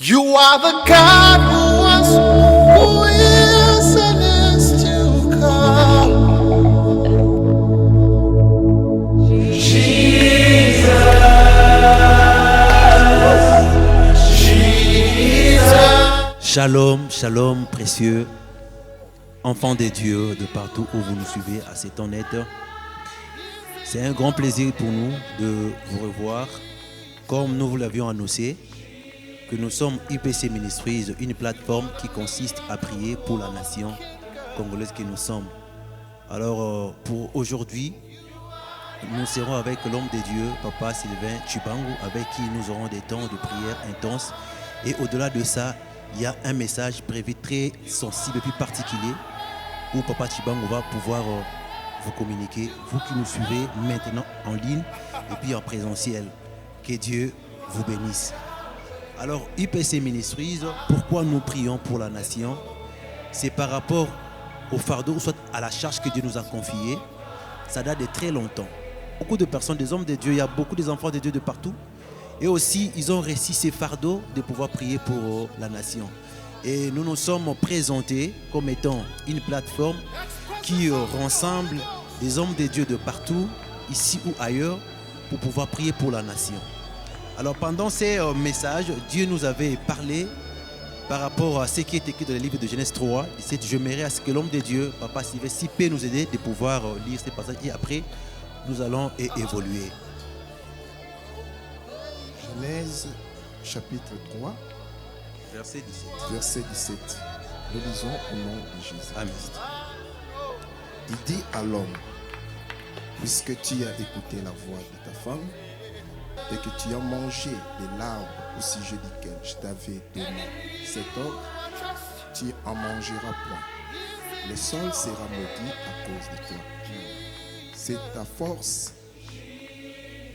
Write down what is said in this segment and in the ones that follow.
You are the God who was, who is, and is to come. Shalom, shalom, précieux enfants de Dieu de partout où vous nous suivez à cet honnête. C'est un grand plaisir pour nous de vous revoir. Comme nous vous l'avions annoncé, que nous sommes IPC Ministries, une plateforme qui consiste à prier pour la nation congolaise que nous sommes. Alors pour aujourd'hui, nous serons avec l'homme de Dieu, Papa Sylvain Chibangu, avec qui nous aurons des temps de prière intenses. Et au-delà de ça, il y a un message prévu très sensible et plus particulier où Papa Chibangu va pouvoir vous communiquer, vous qui nous suivez maintenant en ligne et puis en présentiel. Que Dieu vous bénisse. Alors, IPC Ministries, pourquoi nous prions pour la nation? C'est par rapport au fardeau, soit à la charge que Dieu nous a confiée. Ça date de très longtemps. Beaucoup de personnes, des hommes de Dieu, il y a beaucoup d'enfants de Dieu de partout. Et aussi, ils ont réussi ces fardeaux de pouvoir prier pour la nation. Et nous nous sommes présentés comme étant une plateforme qui rassemble des hommes de Dieu de partout, ici ou ailleurs, pour pouvoir prier pour la nation. Alors pendant ces messages, Dieu nous avait parlé par rapport à ce qui est écrit dans le livre de Genèse 3. J'aimerais à ce que l'homme de Dieu, Papa Sylvain, peut nous aider de pouvoir lire ces passages et après, nous allons évoluer. Genèse chapitre 3, verset 17. verset 17. Nous lisons au nom de Jésus. Amen. Il dit à l'homme, puisque tu as écouté la voix de ta femme et que tu as mangé de l'arbre au sujet duquel je t'avais donné cet ordre, tu en mangeras point. Le sol sera maudit à cause de toi. C'est ta force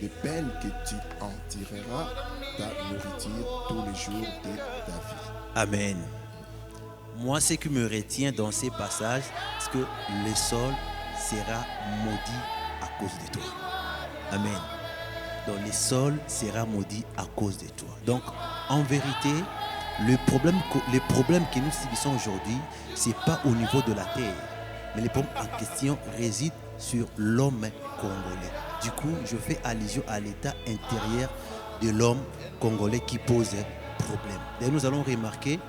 de peine que tu en tireras ta nourriture tous les jours de ta vie. Amen. Moi, ce qui me retient dans ces passages, c'est que le sol sera maudit à cause de toi. Amen. Donc le sol sera maudit à cause de toi. Donc en vérité, le problème que nous subissons aujourd'hui, ce n'est pas au niveau de la terre, mais le problème en question réside sur l'homme congolais. Du coup, je fais allusion à l'état intérieur de l'homme congolais qui pose problème. Et nous allons remarquer,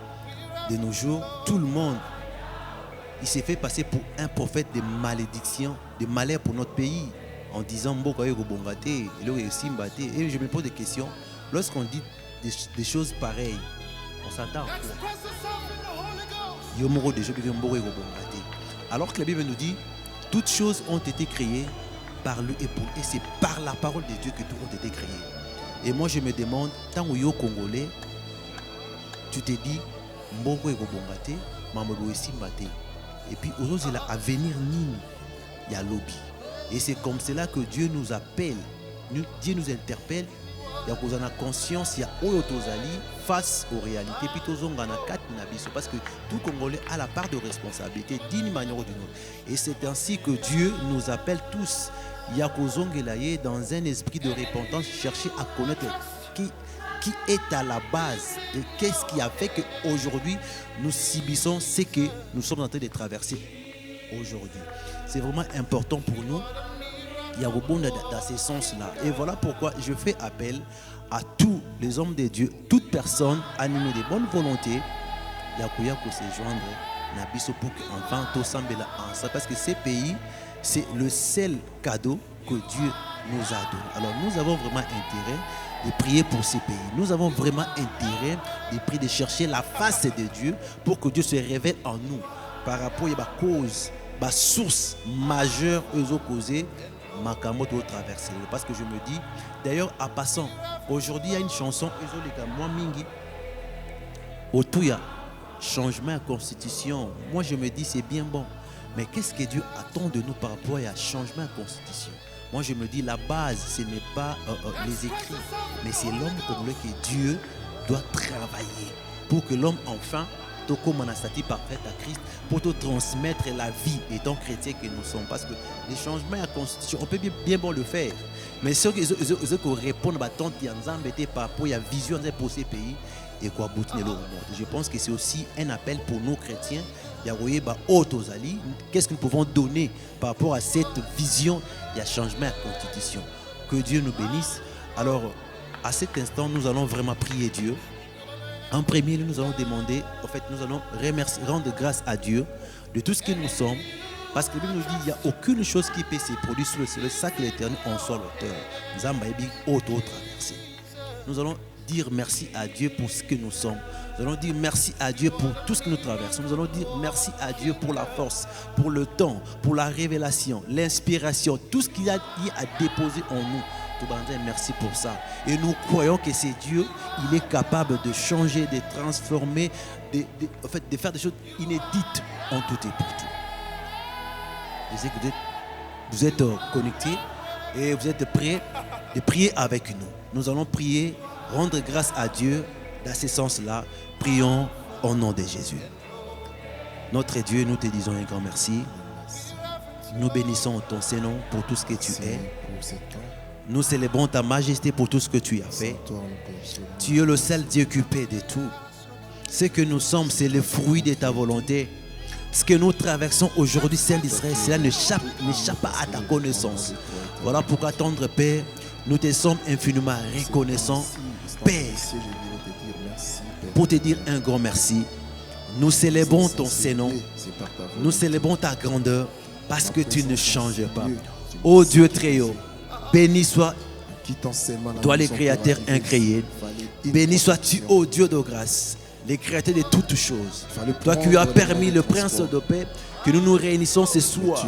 de nos jours, tout le monde, il s'est fait passer pour un prophète de malédiction, de malheur pour notre pays, en disant Mboka Ego Bongate, et je me pose des questions. Lorsqu'on dit des choses pareilles, on s'attend à quoi? Alors que la Bible nous dit, toutes choses ont été créées par lui et pour lui. Et c'est par la parole de Dieu que tout ont été créées. Et moi je me demande, tant que yo Congolais, tu te dis, Mboko Ego Bongate, Mamodo Esimbate. Et puis aujourd'hui, il à venir nini, il y a lobby. Et c'est comme cela que Dieu nous appelle, Dieu nous interpelle. Il y a qu'on a conscience, il y a Oyotozali face aux réalités. Puis parce que tout Congolais a la part de responsabilité d'une manière ou d'une autre. Et c'est ainsi que Dieu nous appelle tous. Il y a Kozongelaye dans un esprit de repentance, chercher à connaître qui est à la base et qu'est-ce qui a fait qu'aujourd'hui nous subissons ce que nous sommes en train de traverser aujourd'hui. C'est vraiment important pour nous. Il y a beaucoup dans ce sens-là. Et voilà pourquoi je fais appel à tous les hommes de Dieu, toute personne animée de bonne volonté, il y a que se joindre à Biso pour qu'enfin tout semble ensemble. Parce que ces pays, c'est le seul cadeau que Dieu nous a donné. Alors nous avons vraiment intérêt de prier pour ces pays. Nous avons vraiment intérêt de prier, de chercher la face de Dieu pour que Dieu se révèle en nous. Par rapport à la cause, la source majeure aux causées, Makamoto traversé. Parce que je me dis, d'ailleurs, en passant, aujourd'hui, il y a une chanson, moi Mingi, Otuya, changement à constitution. Moi, je me dis, c'est bien bon. Mais qu'est-ce que Dieu attend de nous par rapport à changement à constitution? Moi, je me dis, la base, ce n'est pas les écrits, mais c'est l'homme congolais que Dieu doit travailler pour que l'homme, enfin, comme on a statut parfait à Christ, pour te transmettre la vie étant chrétien que nous sommes. Parce que les changements à la constitution, on peut bien bon le faire. Mais ceux qui répondent à la tante Yanzambete par rapport à la vision pour ces pays, et quoi boutonner le monde. Je pense que c'est aussi un appel pour nous chrétiens. Qu'est-ce que nous pouvons donner par rapport à cette vision de changement à la constitution? Que Dieu nous bénisse. Alors, à cet instant, nous allons vraiment prier Dieu. En premier lieu, nous allons demander, en fait, nous allons rendre grâce à Dieu de tout ce que nous sommes. Parce que la Bible nous dit qu'il n'y a aucune chose qui peut se produire sur le ciel, ça que l'Éternel en soit l'auteur. Nous allons dire merci à Dieu pour ce que nous sommes. Nous allons dire merci à Dieu pour tout ce que nous traversons. Nous allons dire merci à Dieu pour la force, pour le temps, pour la révélation, l'inspiration, tout ce qu'il a déposé en nous. Merci pour ça. Et nous croyons que c'est Dieu, il est capable de changer, de transformer, en fait, de faire des choses inédites en tout et pour tout. Je sais que vous êtes connectés et vous êtes prêts de prier avec nous. Nous allons prier, rendre grâce à Dieu dans ce sens-là. Prions au nom de Jésus. Notre Dieu, nous te disons un grand merci. Nous bénissons ton Saint-Nom pour tout ce que tu es. Nous célébrons ta majesté pour tout ce que tu as fait. Tu es le seul Dieu occupé de tout. Ce que nous sommes, c'est le fruit de ta volonté. Ce que nous traversons aujourd'hui, Saint d'Israël, cela n'échappe pas à ta connaissance. Voilà pourquoi, tendre Père, nous te sommes infiniment reconnaissants, Père, pour te dire un grand merci. Nous célébrons ton Saint-Nom, nous célébrons ta grandeur, parce que tu ne changes pas. Ô Dieu très haut, béni soit toi, les créateurs incréés. Béni sois-tu, ô Dieu de grâce, les créateurs de toutes choses. Toi qui as permis le prince de paix que nous nous réunissons ce soir.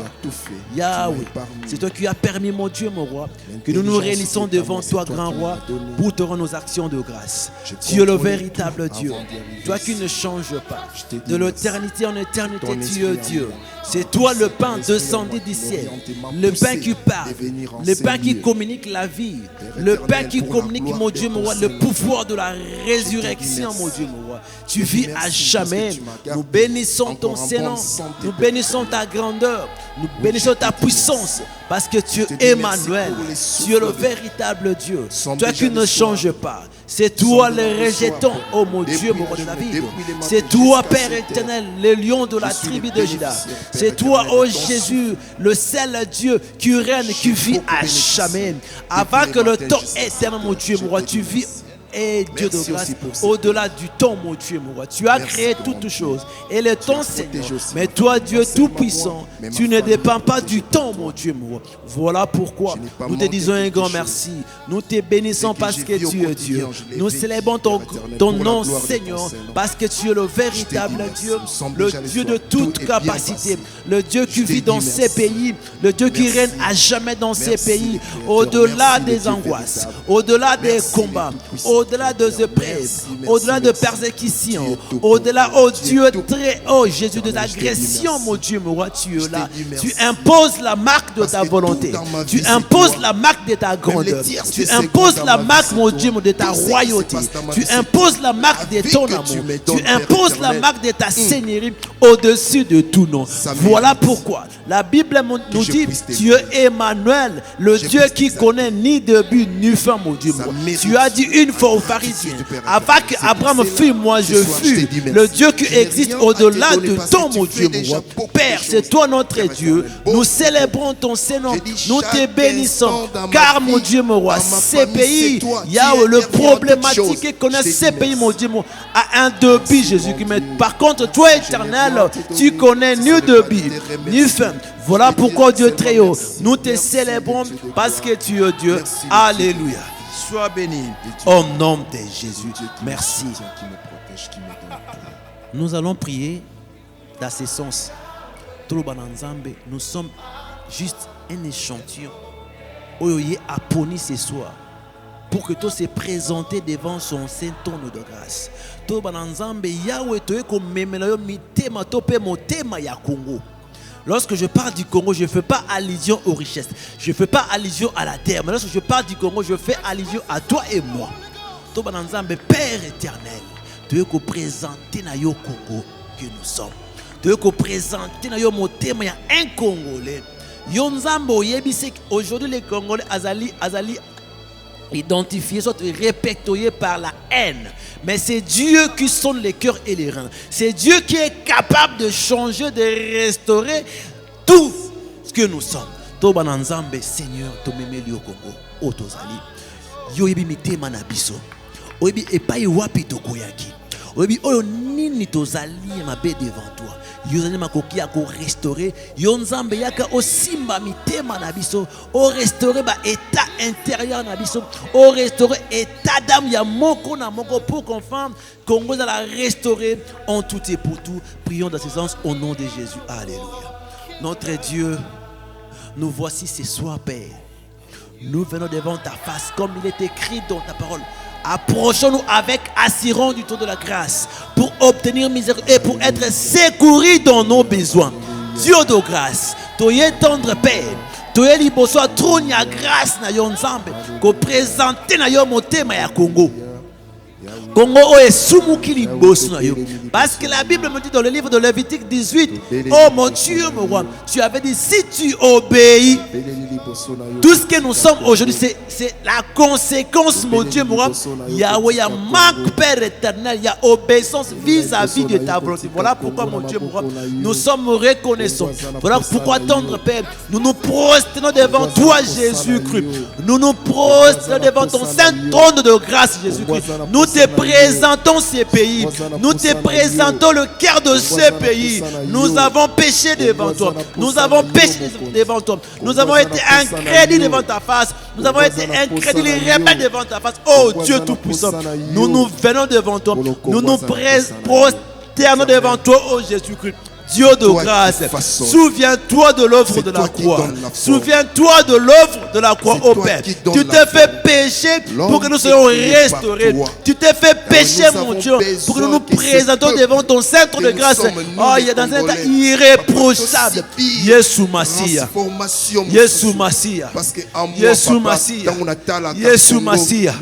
Yahweh, c'est toi qui as permis, mon Dieu, mon roi, que nous nous réunissons devant toi, grand roi, pour te rendre nos actions de grâce. Tu es le véritable Dieu. Toi qui ne changes pas. De l'éternité en éternité, tu es Dieu. C'est toi le pain descendu du ciel, le pain qui parle, le pain qui communique la vie, le pain qui communique, mon Dieu, mon roi, le pouvoir de la résurrection, mon Dieu, mon roi. Tu vis à jamais. Nous bénissons ton Saint-Nom, nous bénissons ta grandeur, nous bénissons ta puissance, parce que tu es Emmanuel, tu es le véritable Dieu, toi qui ne changes pas. C'est toi le rejeton, oh mon Dieu, mon roi de David. C'est toi, Père éternel, le lion de la tribu de Juda. C'est toi, oh Jésus, le seul Dieu qui règne, qui vit à jamais. Avant que le temps éternel, mon Dieu, mon roi, tu vis. Et Dieu de grâce, au-delà du temps, mon Dieu, mon roi, tu as créé toutes choses. Et le temps, Seigneur. Mais toi, Dieu Tout-Puissant, tu ne dépends pas du temps, mon Dieu, mon roi. Voilà pourquoi nous te disons un grand merci. Nous te bénissons parce que tu es Dieu. Nous célébrons ton nom, Seigneur, parce que tu es le véritable Dieu, le Dieu de toute capacité, le Dieu qui vit dans ces pays, le Dieu qui règne à jamais dans ces pays, au-delà des angoisses, au-delà des combats, au-delà des épreuves, au-delà de persécutions, au-delà, oh Dieu très haut, Jésus, des agressions, mon Dieu, mon roi, tu es là. Tu imposes la marque de ta volonté. Tu imposes la marque de ta grandeur. Tu imposes la marque, mon Dieu, de ta royauté. Tu imposes la marque de ton amour. Tu imposes la marque de ta seigneurie au-dessus de tout nom. Voilà pourquoi la Bible nous dit, tu es Emmanuel, le Dieu qui connaît ni début ni fin, mon Dieu. Tu as dit une fois aux pharisiens, avant qu'Abraham fût, moi je fus, le Dieu qui existe au-delà de temps, mon Dieu, mon roi. Père, c'est toi notre Dieu. Nous célébrons ton Saint-Nom, nous te bénissons, car mon Dieu, mon roi, ces pays, il y a le problématique que connaissent ces pays, mon Dieu, mon, à un début, Jésus. Mais par contre, toi, éternel, tu connais ni début, ni fin. Voilà pourquoi, Dieu très haut, nous te célébrons parce que tu es Dieu. Alléluia. Sois béni au nom de Jésus. Merci. Nous allons prier dans ce sens. Nous sommes juste un échantillon. Oyoye a poni ce soir pour que tout se présente devant son saint trône de grâce. Tout bananzambe Yahweh toye ko memela yo mitema tope motema ya Congo. Lorsque je parle du Congo, je ne fais pas allusion aux richesses. Je ne fais pas allusion à la terre. Mais lorsque je parle du Congo, je fais allusion à toi et moi. Tout bananzambe Père éternel, toye ko présenter na yo Congo que nous sommes. Toye ko présenter na yo motema ya un Congolais. Yonzambo yebise aujourd'hui les Congolais azali identifiés, soit répertoriés par la haine. Mais c'est Dieu qui sonde les cœurs et les reins. C'est Dieu qui est capable de changer, de restaurer tout ce que nous sommes. Toba na Nzambe, Seigneur, tomemeli au Congo, o tozali. Yo yebi mitema na biso. Oyebi epai wapi tokoyaki. Oyebi oyo nini tozali mabe devant toi. Yozali makoki ko restaurer. Yo Nzambe yaka osimba mitema na biso, o restaurer ba état intérieur na biso, o restaurer état d'âme ya moko na moko pour qu'enfin Congo va la restaurer en tout et pour tout. Prions dans ce sens au nom de Jésus. Alléluia. Notre Dieu, nous voici ce soir, Père. Nous venons devant ta face comme il est écrit dans ta parole. Approchons-nous avec assurance du trône de la grâce pour obtenir miséricorde et pour être secourus dans nos besoins. Dieu de grâce, Toye tendre Père, Toye liboso trône ya grâce na yo Nzambe, ko présenter na yo motema ya Congo. Congo est soumuki liboso na yo. Parce que la Bible me dit dans le livre de Lévitique 18, oh mon Dieu, mon roi, tu avais dit si tu obéis, tout ce que nous sommes aujourd'hui, c'est la conséquence, mon Dieu, mon roi. Yahweh, il y a manque, Père éternel, il y a obéissance vis-à-vis de ta volonté. Voilà pourquoi, mon Dieu, mon roi, nous sommes reconnaissants. Voilà pourquoi, tendre Père, nous nous prosternons devant toi, Jésus-Christ. Nous nous prosternons devant ton saint trône de grâce, Jésus-Christ. Nous te présentons ces pays. Nous te présentons le cœur de ce pays. Nous avons péché devant toi. Nous avons péché devant toi. Nous avons été incrédules devant ta face. Nous avons été incrédules et rebelles devant ta face. Oh Dieu Tout-Puissant, nous venons devant toi. Nous nous prosternons devant toi, oh Jésus-Christ. Dieu de grâce, souviens-toi de l'œuvre de la croix. Souviens-toi de l'œuvre de la croix, ô Père. Tu t'es fait pécher pour que nous soyons restaurés. Tu t'es fait pécher, mon Dieu, pour que nous nous présentons devant ton centre de grâce. Oh, il y a dans un état irréprochable. Yesu Massia. Yesu Massia. Yesu Massia. Yesu Massia.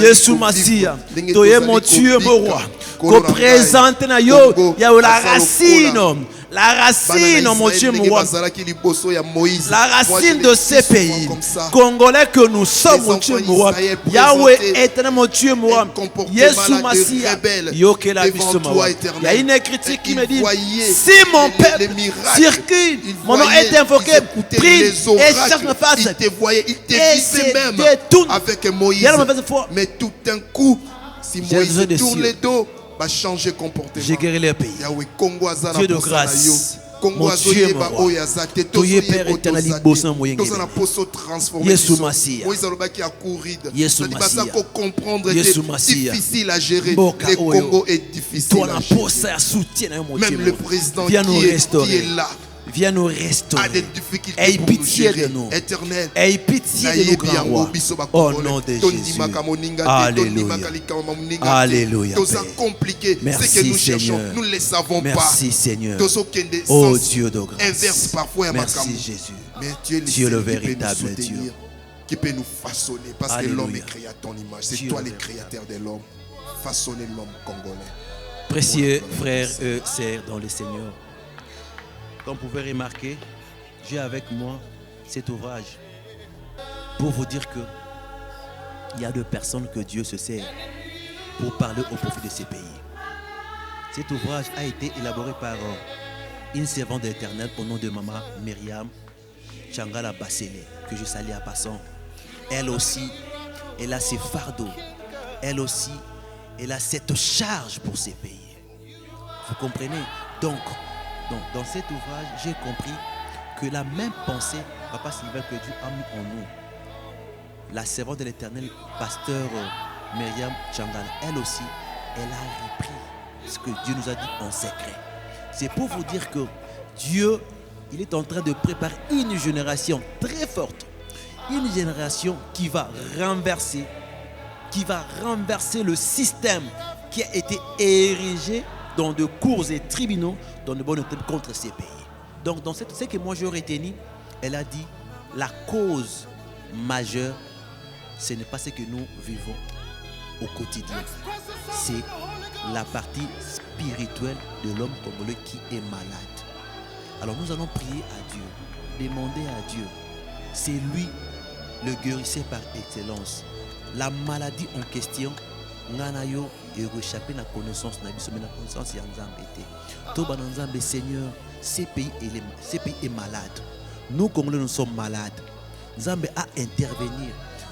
Yesu Massia. Toi, mon Dieu, mon roi. Qu'on présente na yo, il y a la racine. La racine, mon Dieu, mon roi. La racine de ces pays congolais que nous sommes, mon Dieu, mon roi. Yahweh éternel, mon Dieu, mon roi. Yesu Massia. Yoke la biso, mon roi. Il y a une critique qui me dit si mon peuple circule, mon nom est invoqué, prie et cherche ma face. Il te voyait, il te visait même avec Moïse. Mais tout d'un coup, si Moïse tourne le dos, va changer comportement. J'ai guéri les pays. Dieu de grâce. Mon Dieu, mon roi. Toye Père éternel, libosan moyen. Yesu Massia. Yesu Massia. Yesu Massia. Difficile à gérer. Le Congo est difficile à gérer. Même le président qui est là. Viens nous restaurer. Aie pitié de nous. Éternel. Aie pitié de nous, grand roi. Au nom de Jésus. Alléluia. Alléluia. Merci Seigneur. Nous ne les savons pas. Merci Seigneur. Oh Dieu de grâce. Merci Jésus. Mais tu es Dieu le véritable Dieu. Qui peut nous façonner. Parce que l'homme est créé à ton image. C'est toi le créateur de l'homme. Façonner l'homme congolais. Précieux frères et sœurs dans le Seigneur. Comme vous pouvez remarquer, j'ai avec moi cet ouvrage pour vous dire que il y a deux personnes que Dieu se sert pour parler au profit de ces pays. Cet ouvrage a été élaboré par une servante de l'Éternel au nom de Maman Myriam Changala Basele, que je salue à passant. Elle aussi, elle a ses fardeaux. Elle aussi, elle a cette charge pour ces pays. Vous comprenez? Donc, dans cet ouvrage, j'ai compris que la même pensée, Papa Sylvain, que Dieu a mis en nous, la servante de l'Éternel, pasteur Myriam Changala, elle aussi, elle a repris ce que Dieu nous a dit en secret. C'est pour vous dire que Dieu, il est en train de préparer une génération très forte, une génération qui va renverser le système qui a été érigé dans de cours et tribunaux, dans de bonnes thèmes contre ces pays. Donc, dans ce que moi j'ai retenu, elle a dit la cause majeure, ce n'est pas ce que nous vivons au quotidien. C'est la partie spirituelle de l'homme congolais qui est malade. Alors, nous allons prier à Dieu, demander à Dieu. C'est lui le guérisseur par excellence. La maladie en question, Nganayo et réchappé la connaissance, la connaissance Nzambe. Seigneur, ces pays est malade. Nous, Congolais, nous sommes malades. Nzambe a intervenir,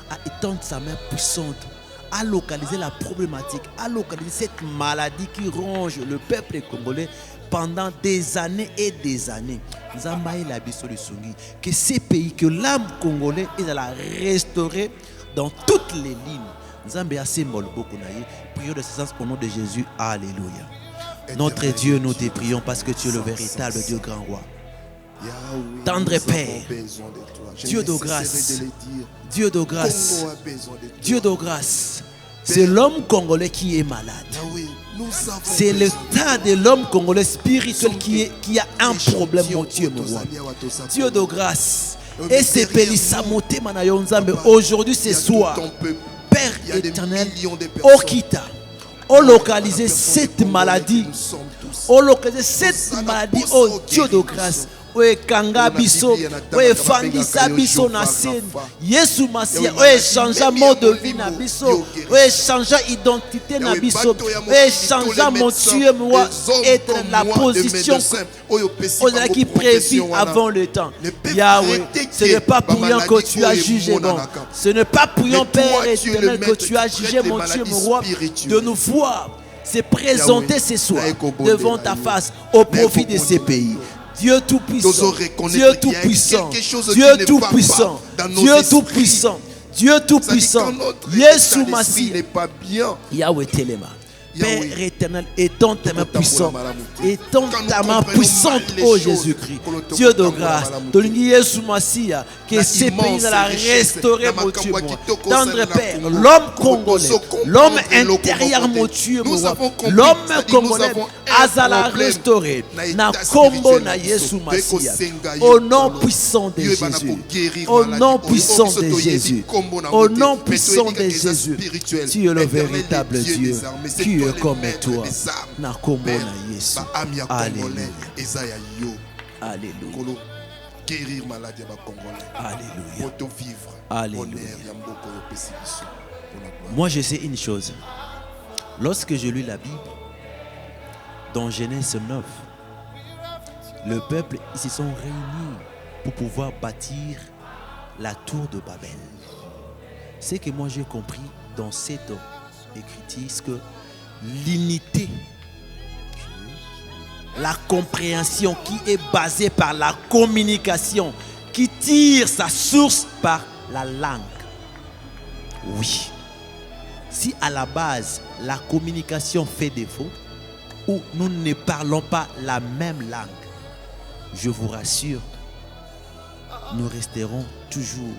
a étendre sa main puissante, à localiser la problématique, à localiser cette maladie qui ronge le peuple congolais pendant des années et des années. Nzambe la biso de Sungi, que ces pays, que l'âme congolaise est à la restaurer dans toutes les lignes. Nzambe a symbole beaucoup naïe. Prions de ce sens au nom de Jésus. Alléluia. Notre Dieu, nous te prions parce que tu es le véritable Dieu grand roi. Tendre Père, Dieu de grâce, Dieu de grâce, Dieu de grâce. C'est l'homme congolais qui est malade. C'est l'état de l'homme congolais spirituel qui a un problème, mon Dieu, mon roi. Dieu de grâce. Et c'est Pélissamoté Manayonzambe. Aujourd'hui, ce soir, Père éternel, Okita, on localise cette maladie. On localise cette maladie, oh Dieu de grâce. Oye kanga biso, oye fangisa biso na scène. Yesu Masia, oye changea mode de vie na biso, oye changea identité na biso, oye changea mon Dieu moi être la position qui prévit avant le temps. Yahweh, ce n'est pas pour rien que tu as jugé bon. Ce n'est pas pour rien Père éternel que tu as jugé mon Dieu mon roi de nous voir se présenter ce soir devant ta face au profit de ces pays. Dieu Tout-Puissant, Dieu Tout-Puissant, Dieu Tout-Puissant, Dieu Tout-Puissant, Dieu Tout-Puissant, Yesu Massi, Yahweh Telema. Père éternel, étends ta main puissante, étends ta main puissante, ô Jésus-Christ, Dieu de grâce, Yesu Massi, que ces pays la restaurer, mon Dieu, tendre Père, l'homme congolais, l'homme intérieur, mon Dieu, l'homme congolais, Azala restaurer, na combo na Yesu Massi, au nom puissant de Jésus, au nom puissant de Jésus, au nom puissant de Jésus, tu es le véritable Dieu, tu es comme toi, na combo na Yesu. Alléluia. Alléluia. Guérir maladie à Congolais. Alléluia. Pour vivre. Alléluia. Moi, je sais une chose. Lorsque je lis la Bible, dans Genèse 9, le peuple, ils se sont réunis pour pouvoir bâtir la tour de Babel. C'est que moi j'ai compris dans cette écriture que l'unité, la compréhension qui est basée par la communication, qui tire sa source par la langue. Oui. Si à la base, la communication fait défaut, ou nous ne parlons pas la même langue, je vous rassure, nous resterons toujours,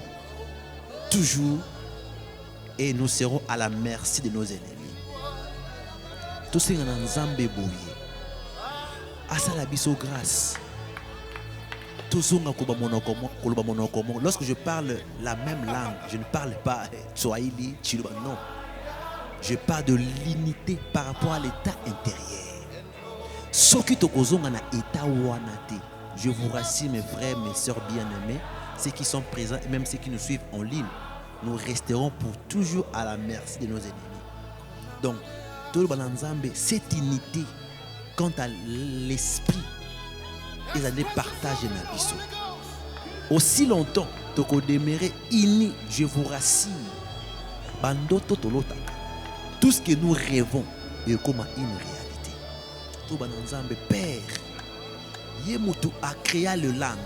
et nous serons à la merci de nos ennemis. Tout ce qui est en Zambé bouillé, asala biso grâce. Lorsque je parle la même langue, je ne parle pas Swahili, Chiluba, non. Je parle de l'unité par rapport à l'état intérieur. Ce qui est en état wanate, je vous rassure mes frères, mes soeurs bien-aimés, ceux qui sont présents et même ceux qui nous suivent en ligne, nous resterons pour toujours à la merci de nos ennemis. Donc, cette unité quant à l'esprit, ils allaient partager la vie. Aussi longtemps que vous demeurez unis, je vous rassure, tout ce que nous rêvons est comme une réalité. Tout le Père, Yemutu a créé le langue.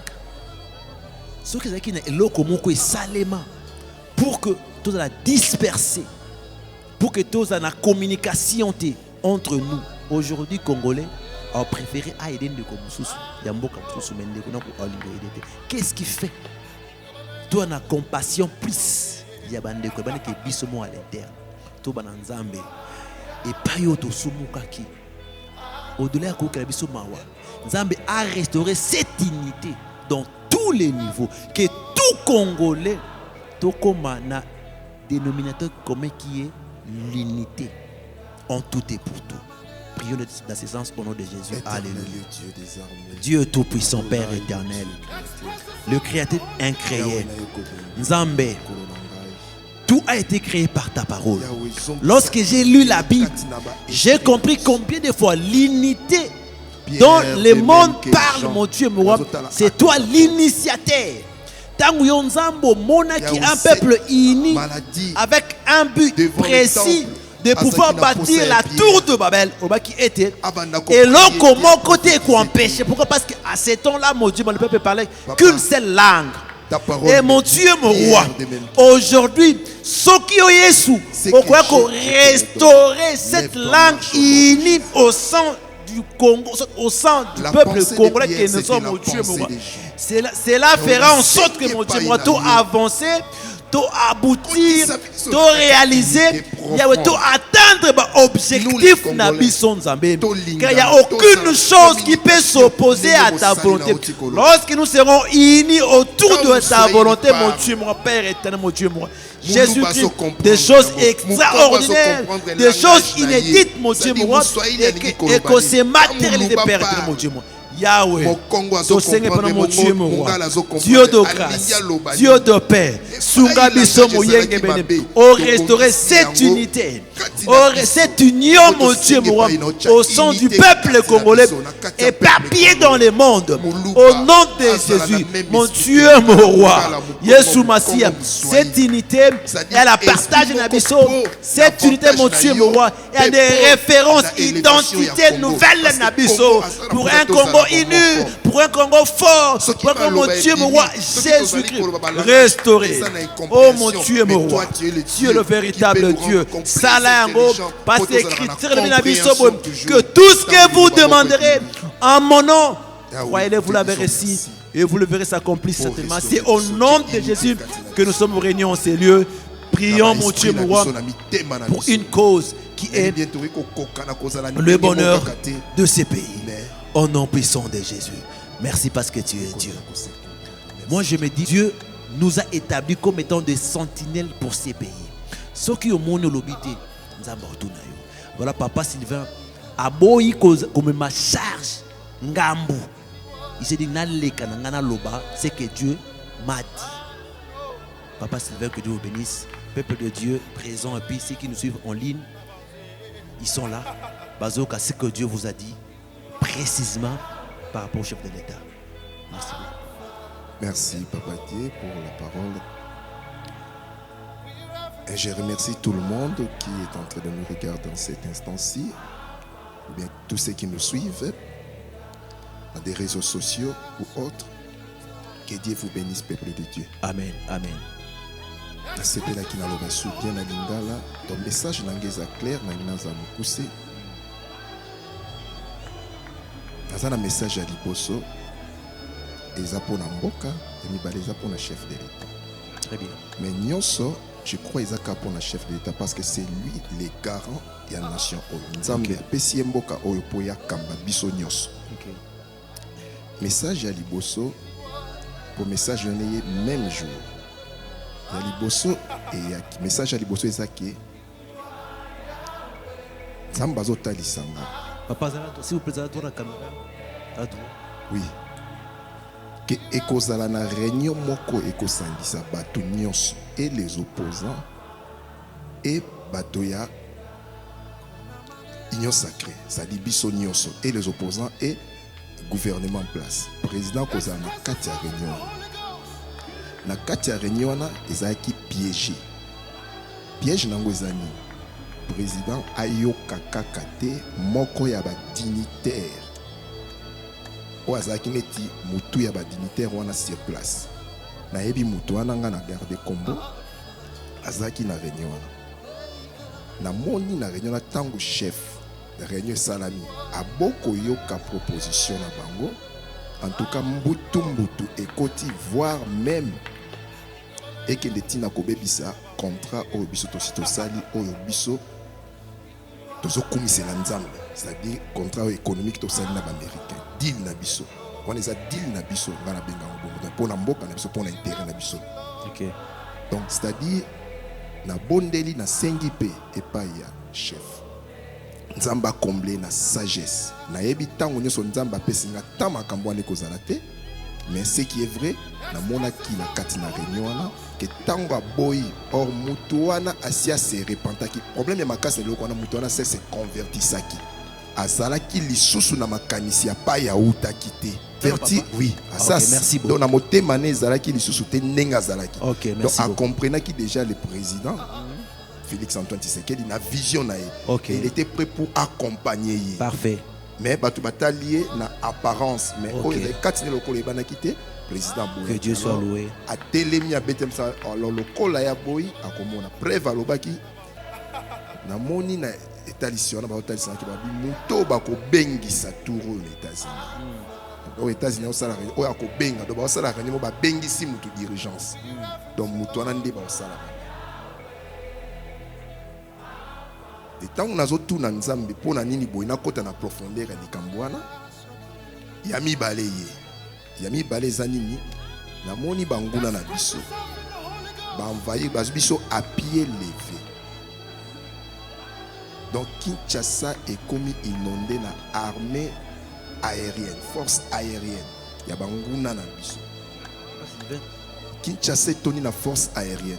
Ce qui est qui est là comme salement pour que tout la disperser, pour que tout la communication entre nous. Aujourd'hui, Congolais ont préféré aider de qu'est-ce qui fait? Tu as la compassion plus. Il y a des gens qui sont à l'interne. Tu as des gens et pas yoto sumukaki. Au-delà de biso mawa, Nzambe a restauré cette unité dans tous les niveaux. Que tout Congolais, tout comme un dénominateur commun qui est l'unité en tout et pour tout. prions d'assistance au nom de Jésus. Éternel Alléluia. Dieu des armées. Dieu Tout-Puissant, Père éternel, le Créateur incréé, Nzambe, tout a été créé par ta parole. Lorsque j'ai lu la Bible, j'ai compris combien de fois l'unité dont le monde parle, mon Dieu, moi, c'est toi l'initiateur. Tant que Nzambo monaki un peuple uni avec un but précis de pouvoir bâtir la tour de Babel, qui était et l'on comment côté qu'on empêche. Pourquoi? Parce qu'à ce temps-là, mon Dieu, le peuple parlait qu'une seule langue. Et mon Dieu, mon roi, aujourd'hui, ce qui est Jésus, pourquoi qu'on restaurer cette langue unie au sein du Congo, au sein du peuple congolais que nous sommes, mon Dieu, mon roi. Cela fera en sorte que mon Dieu, moi, tout avancer, tout aboutir, tout réaliser, tout atteindre l'objectif car il n'y a aucune chose qui peut s'opposer à ta volonté. Lorsque nous serons unis autour de ta volonté, mon Dieu, mon Père éternel, mon Dieu, mon Jésus-Christ, des choses extraordinaires, des choses inédites, mon Dieu, mon roi, et que c'est matérialisé, Père éternel, mon Dieu, mon Yahweh, mon Dieu, mon roi, Dieu de grâce, Dieu de paix, oh, restaurer cette unité, cette union, mon Dieu, mon roi, au sein du peuple congolais, éparpillé dans le monde, au nom de Jésus, mon Dieu, mon roi, Yeshua Massia, cette unité, elle a partagé Nabiso, cette unité, mon Dieu, mon roi, il y a des références, identités nouvelles Nabiso, pour un Congo uni, pour un Congo fort, pour un Congo, mon Dieu, mon roi, Jésus-Christ, restauré. Oh mon Dieu, mon roi, Dieu le véritable Dieu. Salango, parce que que tout ce que vous demanderez en mon nom, croyez-le, vous l'avez reçu et vous le verrez s'accomplir certainement. C'est au nom de Jésus que nous sommes réunis en ces lieux. Prions, mon Dieu, mon roi, pour une cause qui est le bonheur de ces pays. Au nom puissant de Jésus. Merci parce que tu es Dieu. Moi, je me dis, Dieu nous a établis comme étant des sentinelles pour ces pays. Ceux qui ont mon lobité, voilà, Papa Sylvain, a beau comme ma charge, Ngambu. Il s'est dit, c'est que Dieu m'a dit. Papa Sylvain, que Dieu vous bénisse. Peuple de Dieu présent, et puis ceux qui nous suivent en ligne, ils sont là. Bazoka, c'est que Dieu vous a dit précisément par rapport au chef de l'État. Merci beaucoup. Merci, Papa Dieu, pour la parole. Et je remercie tout le monde qui est en train de nous regarder dans cet instant-ci, ou bien tous ceux qui nous suivent dans des réseaux sociaux ou autres. Que Dieu vous bénisse, peuple de Dieu. Amen. Amen. C'était là qui n'a pas soutien à Lingala. Ton message n'est pas clair, mais il n'a pas poussé. Dans un message à Liboso, et ça pour Namboka, et Mibale ça pour le chef de l'État. Très bien. Mais Nyonso, je crois que c'est pour le chef de l'État parce que c'est lui le garant de la nation. Nzambe apesi mboka oyo po ya kamba biso nyonso. Message à Liboso, pour message donné même jour. Ya Liboso et ya message à Liboso ezaki Nzambe azotalisanga. Papa, s'il vous plaît, à la caméra. Oui. Que ekozala na réunion moko ekosangisa bato nyonso et les opposants et bato ya union sacrée, c'est-à-dire biso nyonso et les opposants et gouvernement en place. Président kozala na kati ya réunion. Na kati ya réunion na ezaki piégé. Piège nango ezani. Président ayoka kaka te moko ya ba dignitaire. O azaki neti mutu ya ba dignitaire wana sur place. Na yebi mutu wana nga na garder combo. Azaki na réunion wana. Na moni na réunion na tango chef de réunion salami aboko yoka proposition na bango. En tout cas mbutu ekoti voire même et que les tina kobebisa contrat au biso tosali au biso c'est-à-dire contrat économique to sali na américain deal na biso on les a deal na biso ngana benga pour na mboka na biso pour intérêt na biso. OK. Donc c'est-à-dire na bondeli na sengi pe epai ya chef nzamba comblé na sagesse na yebi tango nyoso nzamba pesinga tamakambo ane kozala te. Mais ce qui est vrai, na mona ki na kati na réunion wana que tango aboyi or mutu wana asia se repentaki. Problème ya makasi loko wana mutu wana se convertisaki. Azalaki lisusu na makanisi ya pa ya utaki te. Verti, oui. Okay, merci beaucoup. Donc na motema ne ezalaki lisusu te nenga azalaki. Ok, donc merci a beaucoup. comprenaki déjà le président Félix Antoine Tshisekedi na vision na ye. Ok. Et il était prêt pour accompagner ye. Parfait. Mais batu batalié na apparence mais Ok. oh il est quatre lokolo ebana quitté président Boy. Que Dieu soit loué. A telemi a betem sa alors lokolo ya boy akomona preuve alobaki na moni na établissement na ba établissement ki ba muto ba ko bengisa touro les États-Unis. Aux États-Unis au salarié o ko benga do ba salarié mo ba bengisi mutu dirigeance. Donc muto na ndé ba salarié. Et tant qu'on a tout na nzambe pour na nini boy na kota na profondeur ya likambo wana yami balé zanini na moni banguna na biso ba envahir biso à pied levé. Donc Kinshasa est comme inondé na armée aérienne, force aérienne. Ya banguna na biso. Kinshasa est toni na force aérienne.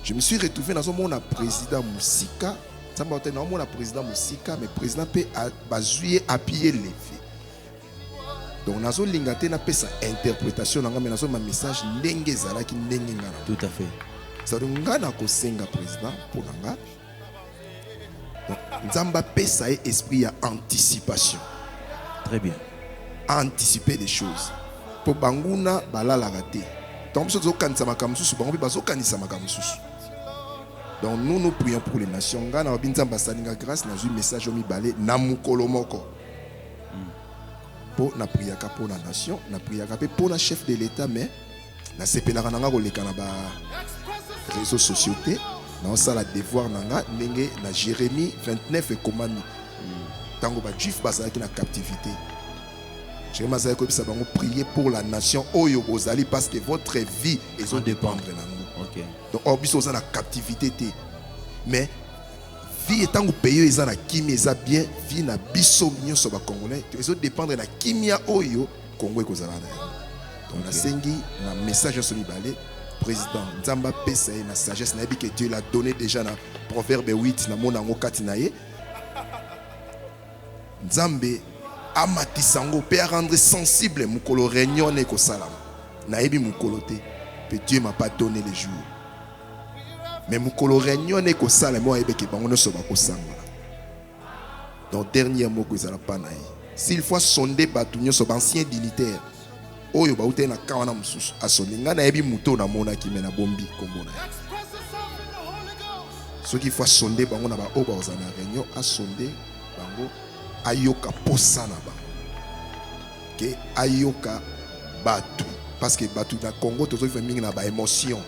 Je me suis retrouvé dans mon président Moussika. Ça m'a été dans mon président Moussika, mais président peut bazuyer à pied levé. Donc nazo lingate na pesa interprétation nanga mais nazo ma message ndenge zalaki ndenge ngana. Tout à fait. Ça donc ngana ko senga président pour nanga. Donc nzamba pesa et esprit ya anticipation. Très bien. Anticiper des choses. Pour banguna balala raté. Donc biso zo kanisa makamsusu bango bazo kanisa makamsusu. Donc nous prions pour les nations. Ngana binzamba salinga grâce na un message au mibale na mukolo moko. Pour na priaka pour la nation, na priaka pour la chef de l'État, mais na sepelaka nanga koleka na ba réseaux sociaux te, na sala devoir nanga ndenge na Jérémie 29 ekomami. Tango ba juif bazalaki na captivité. Jérémie azali ko bisa bango prier pour la nation oyo bozali parce que votre vie est dépendre na nous. Ok. Donc obiso za na captivité te. Mais vie etango pays eza na kimia eza bien vie na biso nyonso ba congolais ezo dépendre na kimia oyo Congo ekozala na yango. Donc na sengi na message sur mibale président nzamba pesa na sagesse na que Dieu l'a donné déjà na proverbe 8 na mona ngo kati na ye nzambe amatisango pe a rendre sensible mukolo réunion ne ko salama na yebi mukolo te pe Dieu m'a pas donné les jours. Mais mukolo réunion ne ko sala mo ayebe ke bango no so ba ko sanga. Donc dernier mot que ça la pas naï. S'il faut sonder batu nyoso ba ancien dignitaire oyo ba ute na kawana mususu asoninga na yebi muto na mona ki mena bombi kombo na. Ce qu'il faut sonder bango na ba oba ozana réunion a sonder bango ayoka posana ba. Que ayoka batu parce que batu na Congo tozo fait mingi na ba émotion.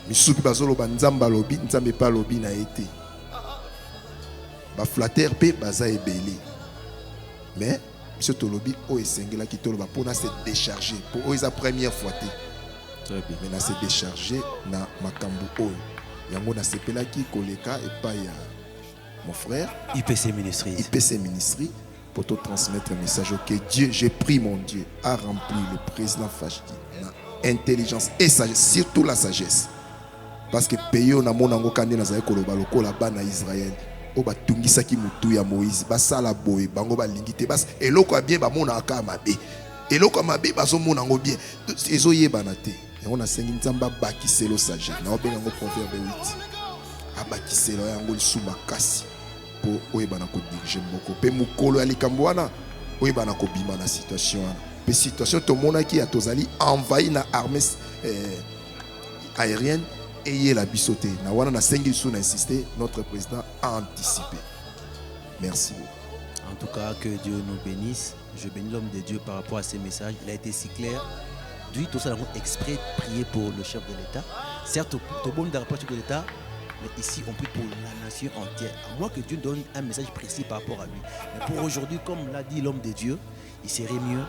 Misupi bazolo ba nzamba lobi nzambe pa lobi na été. Ba flatter pe baza ebeli. Mais monsieur Tolobi o esengela ki toloba pona se décharger pour o esa première fois te. Très bien. Mais na se décharger na makambu o. Yango na sepela ki koleka et pas ya mon frère IPC Ministries. IPC Ministries pour te transmettre un message que Dieu, j'ai pris mon Dieu a rempli le président Fachdi na intelligence et sagesse, surtout la sagesse. Parce que pays na monango kande na zaye koloba lokola bana Israël o batungisa ki mutu ya Moïse basala boye bango balingi te bas eloko bien ba mona aka mabe eloko mabe bazo monango bien ezo yebana te yango na sengi nzamba bakiselo sagesse na obenga ngo proverbe 8 abakiselo yango lisuma kasi po oyebana ko diriger mboko pe mukolo ya likambo wana oyebana ko bima na situation wana pe situation to mona ki atozali envahi na armée aérienne. Ayez la bisoté. Na wana na sengi sou na insister, notre président a anticipé. Merci beaucoup. En tout cas, que Dieu nous bénisse. Je bénis l'homme de Dieu par rapport à ces messages. Il a été si clair. D'où tout ça, nous avons exprès de prier pour le chef de l'État. Certes, tout le monde n'a pas chef de l'État, mais ici, on prie pour la nation entière. À moins que Dieu donne un message précis par rapport à lui. Mais pour aujourd'hui, comme l'a dit l'homme de Dieu, il serait mieux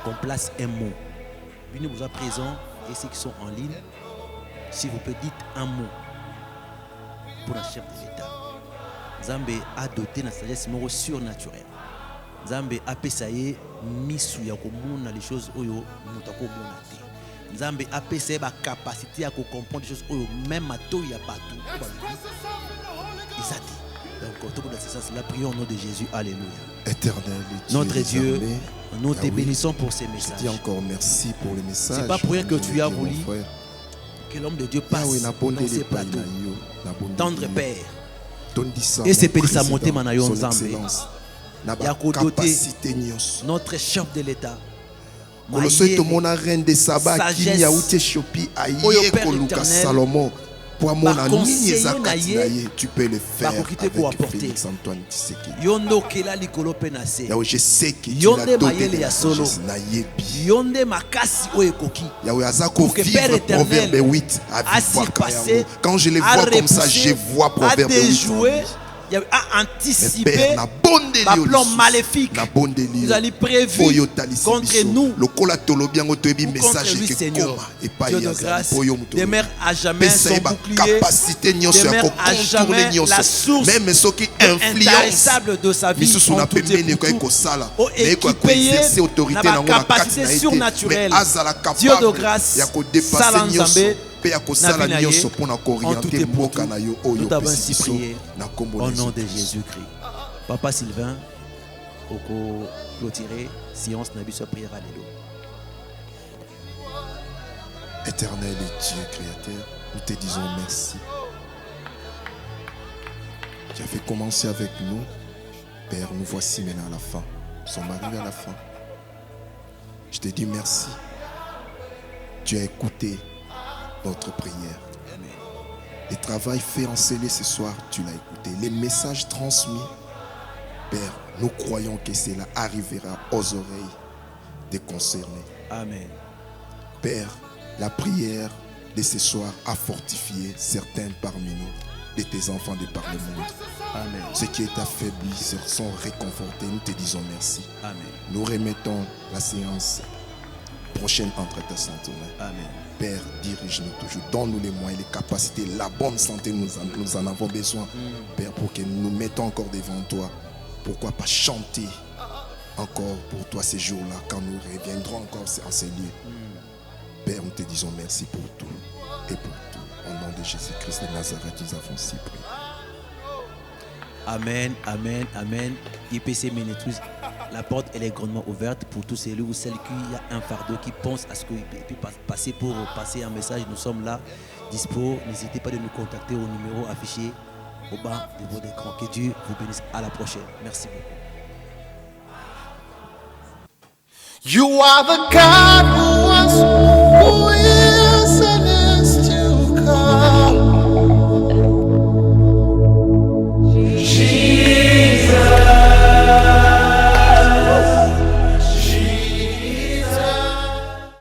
qu'on place un mot. Lui nous a présent et ceux qui sont en ligne. Si vous pouvez dites un mot pour le chef de l'État. Nzambe a doté na sagesse moko surnaturelle. Nzambe a pesaye misu ya komona les choses oyo mutu akomona te. Nzambe a pesaye ba capacité à comprendre les choses oyo même ato ya bato ezati. Donc tout dans ce sens là, prions au nom de Jésus. Alléluia. Éternel Dieu, Notre Dieu, armées, nous te oui, bénissons pour ces je messages. dis encore merci pour les messages. C'est pas pour rien que tu as voulu que l'homme de Dieu passe Yahweh, dans ces plateaux. Tendre Père. Et c'est Pélissa Motema na yo Nzambe. Ya kodoté capacité nyonso. notre chef de l'État. Koloso etomona reine de Saba qui ya uti Éthiopie aye koluka Salomon pour amona nini ezakati na ye, tu peux le faire avec Félix Antoine Tshisekedi. Yondo kela likolo pe na se. Yahweh, je sais que tu Yonde l'as doté mayele de ya la solo. sagesse na yebi. Yonde makasi oyo ekoki. Yahweh, azako Pour que Père vivre éternel Proverbe 8 à a vivre surpassé, quand je les a vois comme ça, repoussé, je vois Proverbe a 8. déjoué, a Mais anticipé Père, na bon ma délire plan maléfique. na bon délire. Vous allez prévu contre nous. Lokola tolobi yango toyebi Contre message lui, que Seigneur. koma et pas Dieu de grâce, demeure à jamais son bouclier, capacité nyonso ya demeure à contourner jamais nyonso. la source Même soki influence intarissable de sa vie misusu en na tout et pembeni pour ko tout. sala Oh, mais ko équipé exercer autorité na nango na kati capacité na surnaturelle. mais azala Dieu de capable grâce, ya ko dépasser Salam nyonso Nzambe, pe ya ko sala na nyonso vie pona ko en tout et orienter pour mboka tout. na yo oyo Nous t'avons ainsi pesi prié na kombo au na nom de Jésus. Jésus-Christ. Papa Sylvain, oko clôturer séance na biso prière. Alléluia. Éternel et Dieu créateur, nous te disons merci. Tu as fait commencer avec nous. Père, nous voici maintenant à la fin. Nous sommes arrivés à la fin. Je te dis merci. Tu as écouté notre prière. Le travail fait en scellé ce soir, tu l'as écouté. Les messages transmis, Père, nous croyons que cela arrivera aux oreilles des concernés. Amen. Père, la prière de ce soir a fortifié certains parmi nous, de tes enfants de par le monde. Amen. Ceux qui étaient affaiblis se sont réconfortés. Nous te disons merci. Amen. Nous remettons la séance prochaine entre ta sainte main. Amen. Père, dirige-nous toujours. Donne-nous les moyens, les capacités, la bonne santé, nous en avons besoin. Père, pour que nous nous mettons encore devant toi. Pourquoi pas chanter encore pour toi ces jours-là, quand nous reviendrons encore en ces lieux. Père, nous te disons merci pour tout et pour tout. Au nom de Jésus-Christ de Nazareth, nous avons si prié. Amen, amen, amen. IPC Ménétruise, la porte elle est grandement ouverte pour tous ceux ou celles qui a un fardeau, qui pensent à ce qu'il peut passer pour passer un message. Nous sommes là, dispo. N'hésitez pas de nous contacter au numéro affiché au bas de votre écran. Que Dieu vous bénisse. À la prochaine. Merci beaucoup. You are the God who was, who is.